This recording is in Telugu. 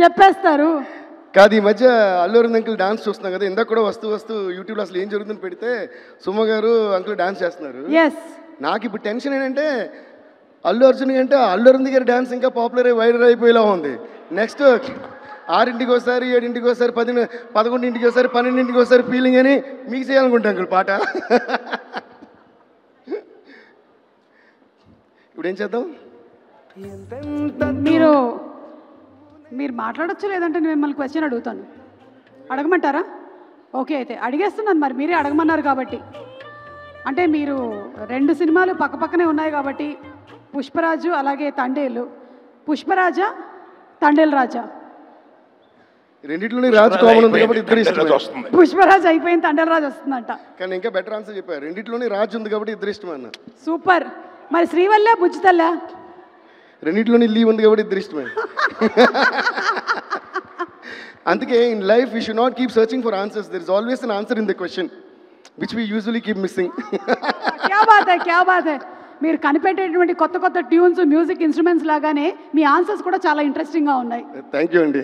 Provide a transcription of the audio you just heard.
చెప్పేస్తారు. కాదు, ఈ మధ్య అల్లు అరవింద్ అంకుల్ డాన్స్ చూస్తున్నాం కదా, ఇందాక కూడా వస్తూ యూట్యూబ్లో అసలు ఏం జరుగుతుందని పెడితే సుమ గారు అంకుల్ డాన్స్ చేస్తున్నారు. నాకు ఇప్పుడు టెన్షన్ ఏంటంటే అల్లు అర్జున్ అంటే అల్లు అరవింద్ గారి డాన్స్ ఇంకా పాపులర్ వైరల్ అయిపోయేలా ఉంది. నెక్స్ట్ 6ంటికి ఒకసారి, 7ంటికి ఒకసారి, 11ంటికి ఒకసారి, 12ంటికి ఒకసారి ఫీలింగ్ అని మీకు చేయాలనుకుంటా అంకుల్ పాట. ఇప్పుడు ఏం చేద్దాం? మీరు మాట్లాడచ్చు, లేదంటే నేను మిమ్మల్ని క్వశ్చన్ అడుగుతాను. అడగమంటారా? ఓకే, అయితే అడిగేస్తున్నాను. మరి మీరే అడగమన్నారు కాబట్టి. అంటే మీరు 2 సినిమాలు పక్కపక్కనే ఉన్నాయి కాబట్టి, పుష్పరాజు అలాగే తండేలు. పుష్పరాజా, తండేలు రాజా? రెండిట్లోనే రాజు కామన్ ఉంది కాబట్టి ఇద్దరు ఇష్టం. పుష్పరాజు అయిపోయింది, తండేలు రాజు వస్తుందంట. కానీ ఇంకా బెటర్ ఆన్సర్ చెప్పారు, రెండిట్లోనే రాజు ఉంది కాబట్టి ఇద్దరు ఇష్టం అన్న. సూపర్. మరి శ్రీవల్ల బుజ్జితల్ల? రెండిట్లోనే లీవ్ ఉంది కాబట్టి ఇద్దరు ఇష్టమే. అందుకే in life we should not keep searching for answers. There is always an answer in the question which we usually keep missing. క్యా బాత్ హై. మీరు కనిపెట్టేటువంటి కొత్త ట్యూన్స్, మ్యూజిక్ ఇన్స్ట్రుమెంట్స్ లాగానే మీ ఆన్సర్స్ కూడా చాలా ఇంట్రెస్టింగ్గా ఉన్నాయి. థ్యాంక్ యూ అండి.